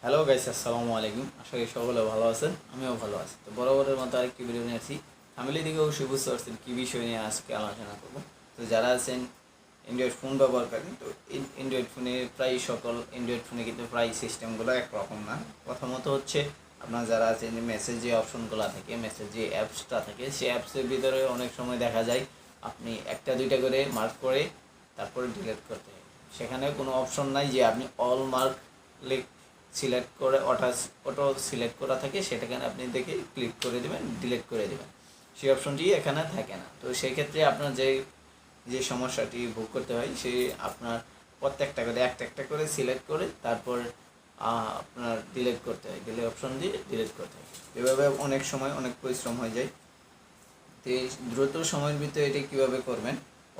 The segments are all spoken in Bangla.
হ্যালো গাইস, আসসালামু আলাইকুম। আশা করি সকলে ভালো আছেন, আমিও ভালো আছি। তো বরাবরের মতো আরেকটি ভিডিও নিয়ে আসছি। ফ্যামিলি থেকে অবশ্যই বুঝতে পারছেন কী বিষয় নিয়ে আজকে আলোচনা করব। তো যারা আছেন অ্যান্ড্রয়েড ফোন ব্যবহার করেন, তো অ্যান্ড্রয়েড ফোনে প্রায় সকল অ্যান্ড্রয়েড ফোনে কিন্তু প্রায় সিস্টেমগুলো একরকম না। প্রথমত হচ্ছে আপনার যারা আছেন যে মেসেজ যে অপশনগুলো থাকে, মেসেজ যে অ্যাপসটা থাকে, সেই অ্যাপসের ভিতরে অনেক সময় দেখা যায় আপনি একটা দুইটা করে মার্ক করে তারপরে ডিলিট করতে হয়। সেখানে কোনো অপশন নাই যে আপনি অল মার্ক সিলেক্ট করে অটো সিলেক্ট করা থাকে, সেটাকে আপনি দেখে ক্লিক করে দেবেন, ডিলিট করে দেবেন। সেই অপশনটি এখানে থাকে না। তো সেই ক্ষেত্রে আপনার যে সমস্যাটি ভোগ করতে হয়, সেই আপনার প্রত্যেকটা করে একটা করে সিলেক্ট করে তারপর আপনার ডিলিট করতে হয়, ডিলিট অপশন দিয়ে ডিলিট করতে হয়। এভাবে অনেক সময় অনেক পরিশ্রম হয়ে যায়। তো এই দ্রুত সময়ের ভিতরে এটা কীভাবে করবেন,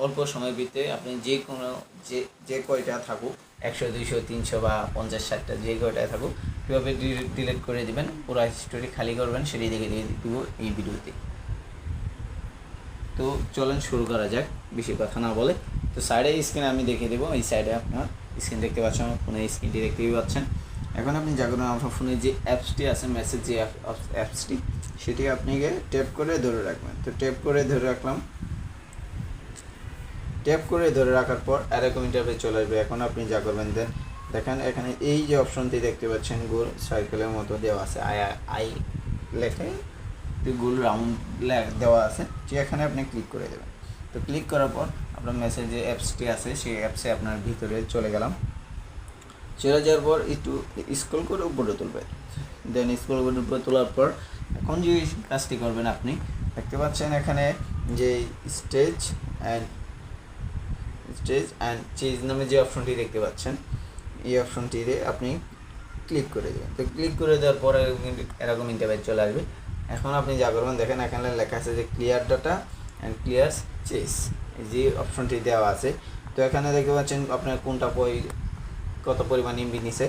অল্প সময়ের ভিতরে আপনি যে কোনো যে কয়টা থাকুক, 100 200 300 বা 50 60টা যে কয়টা থাকুক, কীভাবে ডিলিট করে দিবেন, পুরো হিস্টোরি খালি করবেন, সেটি দেখে দিয়ে দিব এই ভিডিওতে। তো চলেন শুরু করা যাক, বেশি কথা না বলে। তো সাইডে স্ক্রিনে আমি দেখিয়ে দেবো। এই সাইডে আপনার স্ক্রিন দেখতে পাচ্ছেন, আমার ফোনের স্ক্রিনটি দেখতেই পাচ্ছেন। এখন আপনি যা করবেন, আপনার ফোনে যে অ্যাপসটি আছে, মেসেজ যে অ্যাপসটি, সেটি আপনাকে ট্যাপ করে ধরে রাখবেন। তো ট্যাপ করে ধরে রাখলাম। ট্যাপ করে ধরে রাখার পর এরকম ইন্টারফেস চলে আসবে। এখন আপনি যা করবেন, দেখেন এখানে এই যে অপশনটি দেখতে পাচ্ছেন, গোল সার্কেলের মতো দেওয়া আছে, আই লেখে গোল রাউন্ড দেওয়া আছে, এখানে আপনি ক্লিক করে দেবেন। তো ক্লিক করার পর আপনার মেসেজ যে অ্যাপসটি আছে, সেই অ্যাপসে আপনার ভিতরে চলে গেলাম। চলে যাওয়ার পর একটু স্ক্রল করে উপরে তুলবেন। দেন স্ক্রল করে উপরে তোলার পর এখন যে কাজটি করবেন, আপনি দেখতে পাচ্ছেন এখানে যে স্টেজ অ্যান্ড চেঞ্জ নামে যে অপশনটি দেখতে পাচ্ছেন, এই অপশনটিতে আপনি ক্লিক করে দেবেন। তো ক্লিক করে দেওয়ার পরে এরকম ইন্টারফেস চলে আসবে। এখন আপনি যা করবেন, দেখেন এখানে লেখা আছে যে clear data and clear cache, যে অপশনটি দেওয়া আছে। তো এখানে দেখতে পাচ্ছেন আপনার কোনটা কত পরিমাণ এমবি নিছে।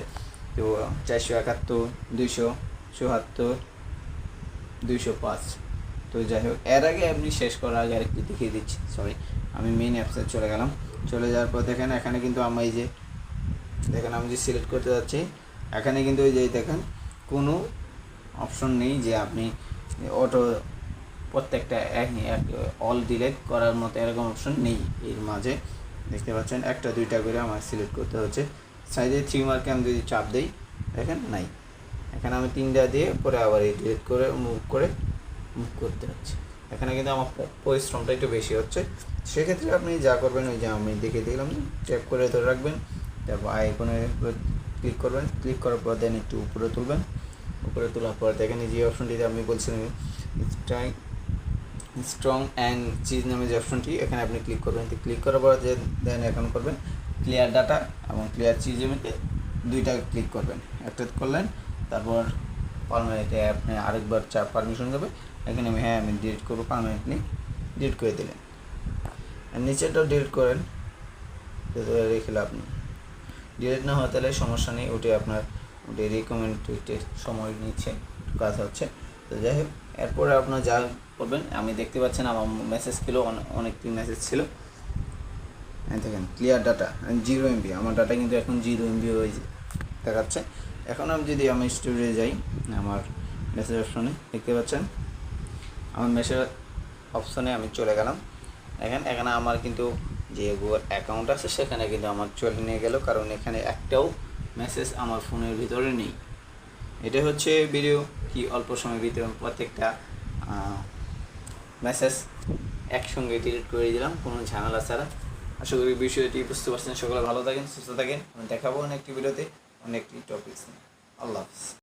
তো 471, 274, 205। তো যাই হোক, এর আগে আপনি শেষ করার আগে আরেকটু দেখিয়ে দিচ্ছি। সরি, আমি মেইন অ্যাপসে চলে গেলাম। চলে যাওয়ার পর দেখেন এখানে কিন্তু আমি এই যে দেখেন আমি যে সিলেক্ট করতে যাচ্ছি, এখানে কিন্তু ওই যে দেখেন কোনো অপশন নেই যে আপনি অটো প্রত্যেকটা অল ডিলিট করার মতো, এরকম অপশন নেই। এর মাঝে দেখতে পাচ্ছেন একটা দুইটা করে আমার সিলেক্ট করতে হচ্ছে। সাইডে 3 মার্কে আমি যদি চাপ দিই, দেখেন নাই, এখানে আমি 3টা দিয়ে পরে আবার এই ডিলিট করে মুভ করতে হচ্ছে। এখানে কিন্তু আমার পরিশ্রমটা একটু বেশি হচ্ছে। সেক্ষেত্রে আপনি যা করবেন, ওই যে আমি দেখে দিলাম, ট্যাপ করে ধরে রাখবেন, তারপর আইকনে ক্লিক করবেন। ক্লিক করার পর দেন একটু উপরে তুলবেন। উপরে তোলার পর দেখেন যে অপশনটিতে আমি বলছিলাম স্ট্রং অ্যান্ড চিজ নামে যে অপশনটি, এখানে আপনি ক্লিক করবেন। তো ক্লিক করার পর যে দেন এখন করবেন ক্লিয়ার ডাটা এবং ক্লিয়ার চিজের মধ্যে দুইটা ক্লিক করবেন। একটা করলেন, তারপর পারমানেন্টে আপনি আরেকবার পারমিশন দেবে। এখানে আমি ডিলিট করবো, পারমানেন্টলি ডিলিট করে দিলেন। আর নিচেরটাও ডিলিট করেন, রেখে লাভ নেই। ডিলিট না হয় তাহলে সমস্যা নেই, ওটি আপনার রিকমেন্ড সময় নিচ্ছে, কাজ হচ্ছে। তো যাই হোক, এরপরে আপনার যা করবেন, আমি দেখতে পাচ্ছেন আমার মেসেজ ছিল, অনেকটি মেসেজ ছিল। দেখেন ক্লিয়ার ডাটা 0 MB, আমার ডাটা কিন্তু এখন 0 MB হয়ে দেখাচ্ছে। এখন আমি যদি আমি স্টোরেজে যাই, আমার মেসেজ অপশনে দেখতে পাচ্ছেন, আমার মেসেজ অপশনে আমি চলে গেলাম। দেখেন এখানে আমার কিন্তু যে গুগল অ্যাকাউন্ট আছে, সেখানে কিন্তু আমার চলে নিয়ে গেল, কারণ এখানে একটাও মেসেজ আমার ফোনের ভিতরে নেই। এটা হচ্ছে ভিডিও কি অল্প সময়ের ভিতরে প্রত্যেকটা মেসেজ একসঙ্গে ডিলিট করে দিলাম, কোনো ঝামেলা ছাড়া। আশা করি বিষয়টি বুঝতে পারছেন। সকলে ভালো থাকেন, সুস্থ থাকেন। দেখাবো অনেকটি ভিডিওতে অনেকটি টপিকস নিয়ে। আল্লাহ হাফিজ।